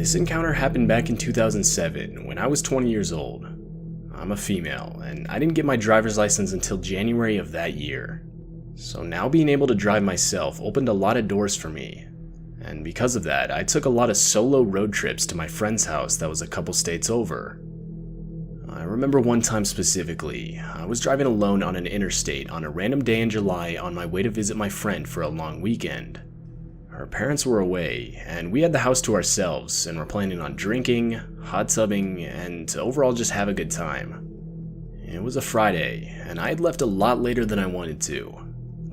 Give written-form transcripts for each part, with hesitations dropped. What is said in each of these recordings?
This encounter happened back in 2007 when I was 20 years old. I'm a female, and I didn't get my driver's license until January of that year. So now being able to drive myself opened a lot of doors for me. And because of that, I took a lot of solo road trips to my friend's house that was a couple states over. I remember one time specifically, I was driving alone on an interstate on a random day in July on my way to visit my friend for a long weekend. Her parents were away, and we had the house to ourselves and were planning on drinking, hot tubbing, and overall just have a good time. It was a Friday, and I had left a lot later than I wanted to.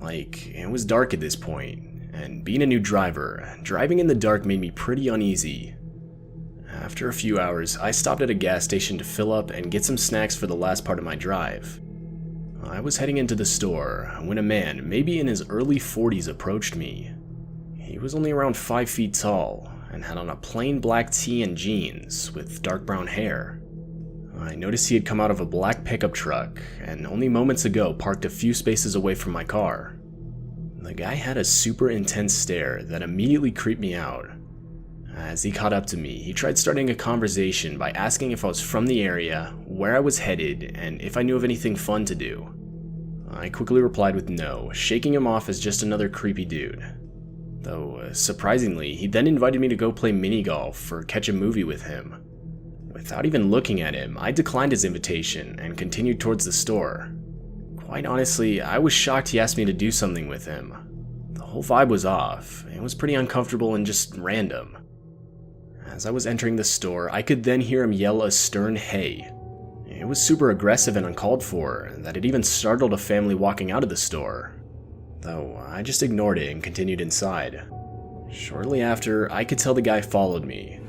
It was dark at this point, and being a new driver, driving in the dark made me pretty uneasy. After a few hours, I stopped at a gas station to fill up and get some snacks for the last part of my drive. I was heading into the store when a man, maybe in his early 40s, approached me. He was only around 5 feet tall and had on a plain black tee and jeans with dark brown hair. I noticed he had come out of a black pickup truck and only moments ago parked a few spaces away from my car. The guy had a super intense stare that immediately creeped me out. As he caught up to me, he tried starting a conversation by asking if I was from the area, where I was headed, and if I knew of anything fun to do. I quickly replied with no, shaking him off as just another creepy dude. Though, surprisingly, he then invited me to go play mini golf or catch a movie with him. Without even looking at him, I declined his invitation and continued towards the store. Quite honestly, I was shocked he asked me to do something with him. The whole vibe was off. It was pretty uncomfortable and just random. As I was entering the store, I could then hear him yell a stern "hey." It was super aggressive and uncalled for, that it even startled a family walking out of the store. Though I just ignored it and continued inside. Shortly after, I could tell the guy followed me.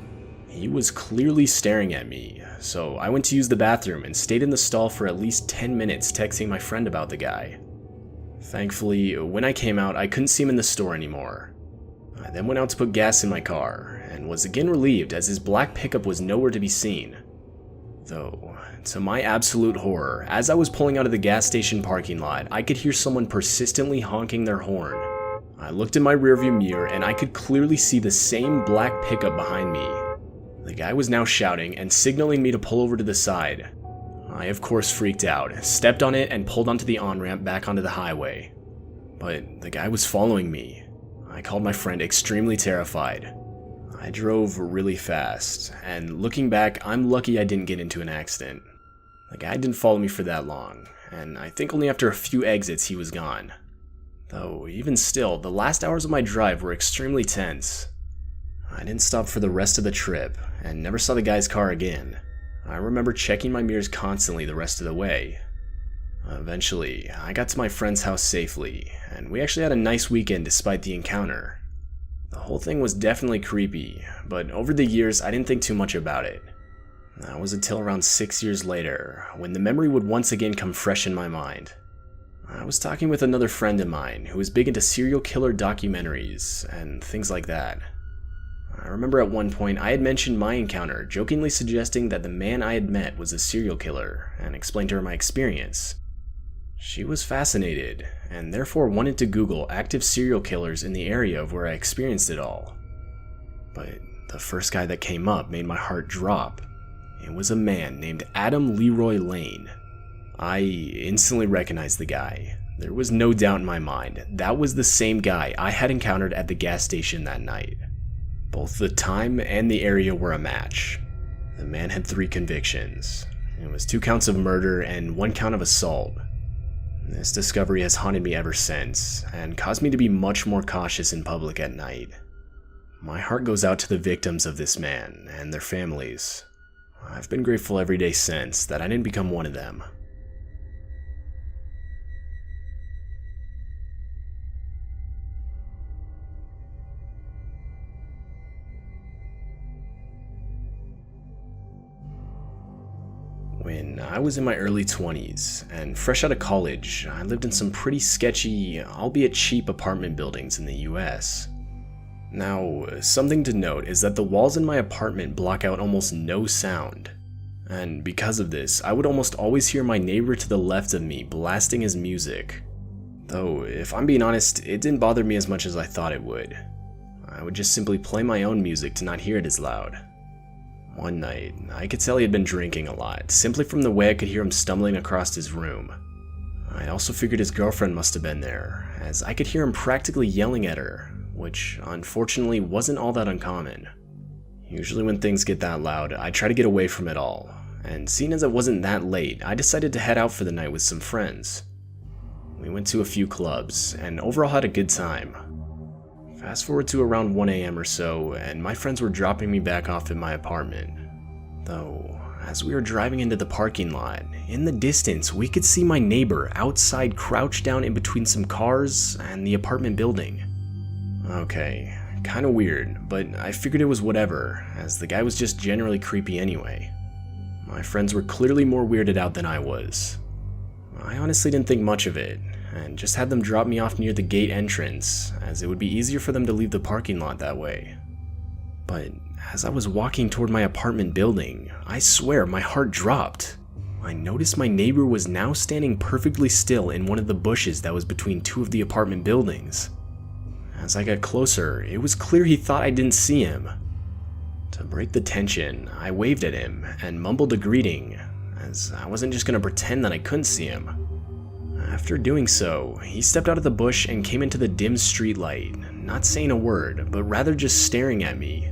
He was clearly staring at me, so I went to use the bathroom and stayed in the stall for at least 10 minutes texting my friend about the guy. Thankfully, when I came out, I couldn't see him in the store anymore. I then went out to put gas in my car, and was again relieved as his black pickup was nowhere to be seen. Though, to my absolute horror, as I was pulling out of the gas station parking lot, I could hear someone persistently honking their horn. I looked in my rearview mirror and I could clearly see the same black pickup behind me. The guy was now shouting and signaling me to pull over to the side. I of course freaked out, stepped on it and pulled onto the on-ramp back onto the highway. But the guy was following me. I called my friend extremely terrified. I drove really fast, and looking back, I'm lucky I didn't get into an accident. The guy didn't follow me for that long, and I think only after a few exits he was gone. Though, even still, the last hours of my drive were extremely tense. I didn't stop for the rest of the trip, and never saw the guy's car again. I remember checking my mirrors constantly the rest of the way. Eventually, I got to my friend's house safely, and we actually had a nice weekend despite the encounter. The whole thing was definitely creepy, but over the years I didn't think too much about it. That was until around 6 years later, when the memory would once again come fresh in my mind. I was talking with another friend of mine who was big into serial killer documentaries and things like that. I remember at one point I had mentioned my encounter, jokingly suggesting that the man I had met was a serial killer, and explained to her my experience. She was fascinated, and therefore wanted to Google active serial killers in the area of where I experienced it all. But the first guy that came up made my heart drop. It was a man named Adam Leroy Lane. I instantly recognized the guy. There was no doubt in my mind, that was the same guy I had encountered at the gas station that night. Both the time and the area were a match. The man had 3 convictions. It was 2 counts of murder and 1 count of assault. This discovery has haunted me ever since, and caused me to be much more cautious in public at night. My heart goes out to the victims of this man and their families. I've been grateful every day since that I didn't become one of them. When I was in my early 20s and fresh out of college, I lived in some pretty sketchy, albeit cheap apartment buildings in the US. Now, something to note is that the walls in my apartment block out almost no sound. And because of this, I would almost always hear my neighbor to the left of me blasting his music. Though, if I'm being honest, it didn't bother me as much as I thought it would. I would just simply play my own music to not hear it as loud. One night, I could tell he had been drinking a lot, simply from the way I could hear him stumbling across his room. I also figured his girlfriend must have been there, as I could hear him practically yelling at her, which unfortunately wasn't all that uncommon. Usually when things get that loud, I try to get away from it all, and seeing as it wasn't that late, I decided to head out for the night with some friends. We went to a few clubs, and overall had a good time. Fast forward to around 1 a.m. or so, and my friends were dropping me back off in my apartment. Though, as we were driving into the parking lot, in the distance we could see my neighbor outside crouched down in between some cars and the apartment building. Okay, kinda weird, but I figured it was whatever, as the guy was just generally creepy anyway. My friends were clearly more weirded out than I was. I honestly didn't think much of it, and just had them drop me off near the gate entrance, as it would be easier for them to leave the parking lot that way. But as I was walking toward my apartment building, I swear my heart dropped. I noticed my neighbor was now standing perfectly still in one of the bushes that was between two of the apartment buildings. As I got closer, it was clear he thought I didn't see him. To break the tension, I waved at him and mumbled a greeting, as I wasn't just going to pretend that I couldn't see him. After doing so, he stepped out of the bush and came into the dim streetlight, not saying a word, but rather just staring at me.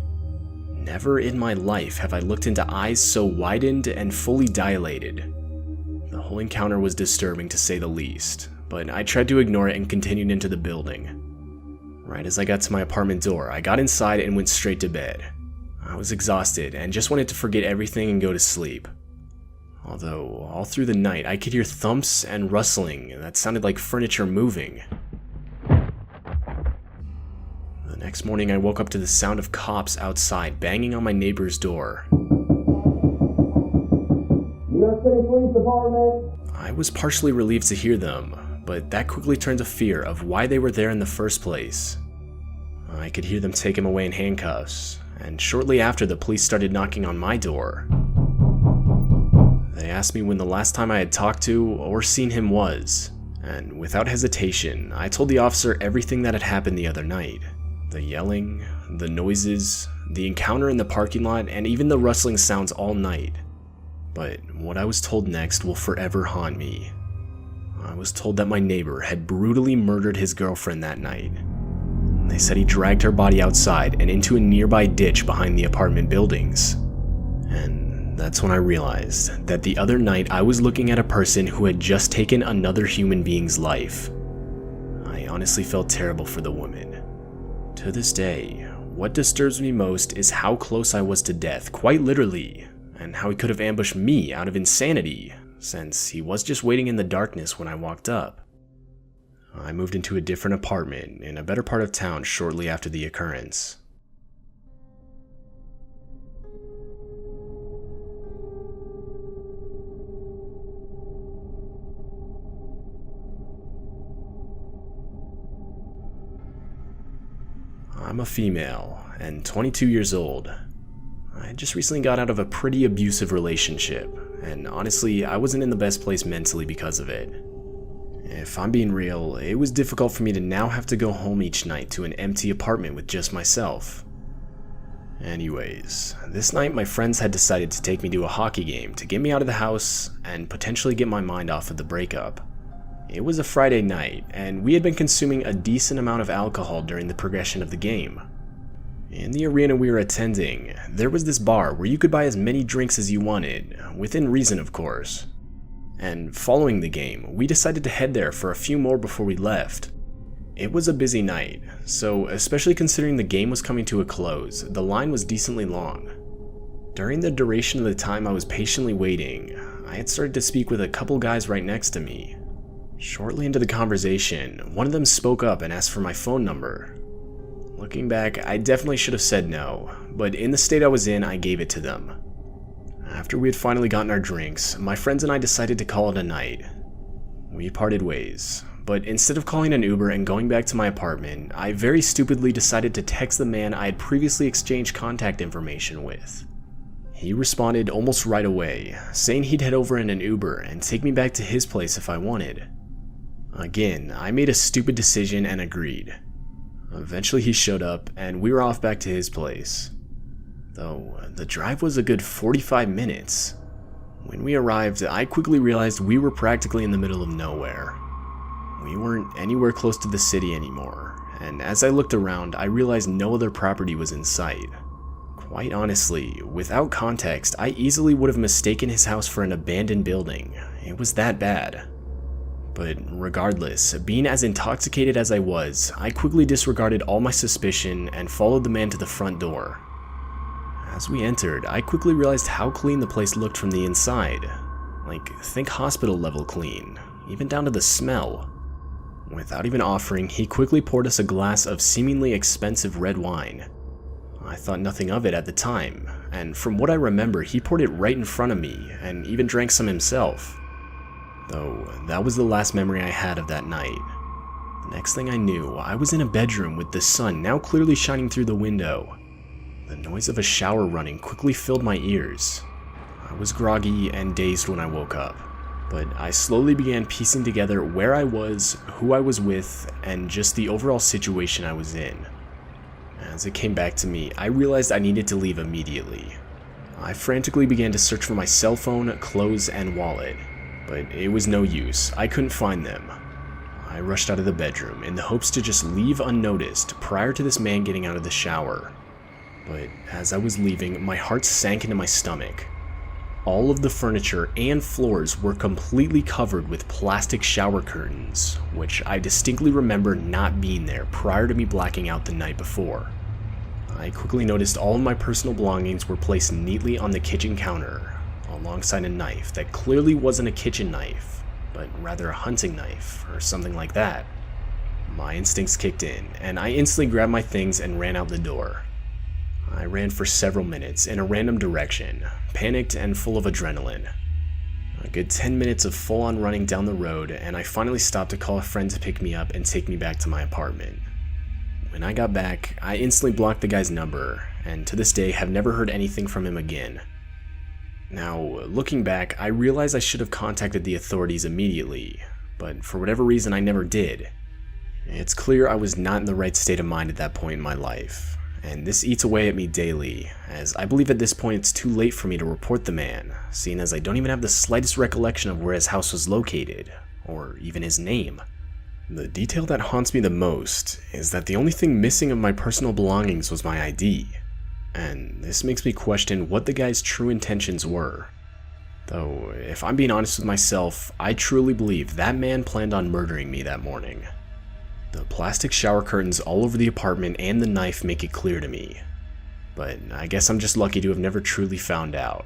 Never in my life have I looked into eyes so widened and fully dilated. The whole encounter was disturbing to say the least, but I tried to ignore it and continued into the building. Right as I got to my apartment door, I got inside and went straight to bed. I was exhausted and just wanted to forget everything and go to sleep. Although, all through the night, I could hear thumps and rustling that sounded like furniture moving. The next morning, I woke up to the sound of cops outside banging on my neighbor's door. New York City Police Department. I was partially relieved to hear them, but that quickly turned to fear of why they were there in the first place. I could hear them take him away in handcuffs, and shortly after the police started knocking on my door. They asked me when the last time I had talked to or seen him was, and without hesitation, I told the officer everything that had happened the other night. The yelling, the noises, the encounter in the parking lot, and even the rustling sounds all night. But what I was told next will forever haunt me. I was told that my neighbor had brutally murdered his girlfriend that night. They said he dragged her body outside and into a nearby ditch behind the apartment buildings. And that's when I realized that the other night I was looking at a person who had just taken another human being's life. I honestly felt terrible for the woman. To this day, what disturbs me most is how close I was to death, quite literally, and how he could have ambushed me out of insanity, since he was just waiting in the darkness when I walked up. I moved into a different apartment in a better part of town shortly after the occurrence. I'm a female and 22 years old. I just recently got out of a pretty abusive relationship, and honestly, I wasn't in the best place mentally because of it. If I'm being real, it was difficult for me to now have to go home each night to an empty apartment with just myself. Anyways, this night my friends had decided to take me to a hockey game to get me out of the house and potentially get my mind off of the breakup. It was a Friday night, and we had been consuming a decent amount of alcohol during the progression of the game. In the arena we were attending, there was this bar where you could buy as many drinks as you wanted, within reason of course. And following the game, we decided to head there for a few more before we left. It was a busy night, so especially considering the game was coming to a close, the line was decently long. During the duration of the time I was patiently waiting, I had started to speak with a couple guys right next to me. Shortly into the conversation, one of them spoke up and asked for my phone number. Looking back, I definitely should have said no, but in the state I was in, I gave it to them. After we had finally gotten our drinks, my friends and I decided to call it a night. We parted ways, but instead of calling an Uber and going back to my apartment, I very stupidly decided to text the man I had previously exchanged contact information with. He responded almost right away, saying he'd head over in an Uber and take me back to his place if I wanted. Again, I made a stupid decision and agreed. Eventually he showed up, and we were off back to his place. though the drive was a good 45 minutes. When we arrived, I quickly realized we were practically in the middle of nowhere. We weren't anywhere close to the city anymore, and as I looked around, I realized no other property was in sight. Quite honestly, without context, I easily would have mistaken his house for an abandoned building. It was that bad. But regardless, being as intoxicated as I was, I quickly disregarded all my suspicion and followed the man to the front door. As we entered, I quickly realized how clean the place looked from the inside. Like, think hospital level clean, even down to the smell. Without even offering, he quickly poured us a glass of seemingly expensive red wine. I thought nothing of it at the time, and from what I remember, he poured it right in front of me and even drank some himself. Though, that was the last memory I had of that night. The next thing I knew, I was in a bedroom with the sun now clearly shining through the window. The noise of a shower running quickly filled my ears. I was groggy and dazed when I woke up, but I slowly began piecing together where I was, who I was with, and just the overall situation I was in. As it came back to me, I realized I needed to leave immediately. I frantically began to search for my cell phone, clothes, and wallet, but it was no use. I couldn't find them. I rushed out of the bedroom in the hopes to just leave unnoticed prior to this man getting out of the shower. But as I was leaving, my heart sank into my stomach. All of the furniture and floors were completely covered with plastic shower curtains, which I distinctly remember not being there prior to me blacking out the night before. I quickly noticed all of my personal belongings were placed neatly on the kitchen counter, alongside a knife that clearly wasn't a kitchen knife, but rather a hunting knife or something like that. My instincts kicked in, and I instantly grabbed my things and ran out the door. I ran for several minutes in a random direction, panicked and full of adrenaline. A good 10 minutes of full-on running down the road, and I finally stopped to call a friend to pick me up and take me back to my apartment. When I got back, I instantly blocked the guy's number, and to this day have never heard anything from him again. Now, looking back, I realize I should have contacted the authorities immediately, but for whatever reason I never did. It's clear I was not in the right state of mind at that point in my life, and this eats away at me daily, as I believe at this point it's too late for me to report the man, seeing as I don't even have the slightest recollection of where his house was located, or even his name. The detail that haunts me the most is that the only thing missing of my personal belongings was my ID, and this makes me question what the guy's true intentions were. Though, if I'm being honest with myself, I truly believe that man planned on murdering me that morning. The plastic shower curtains all over the apartment and the knife make it clear to me, but I guess I'm just lucky to have never truly found out.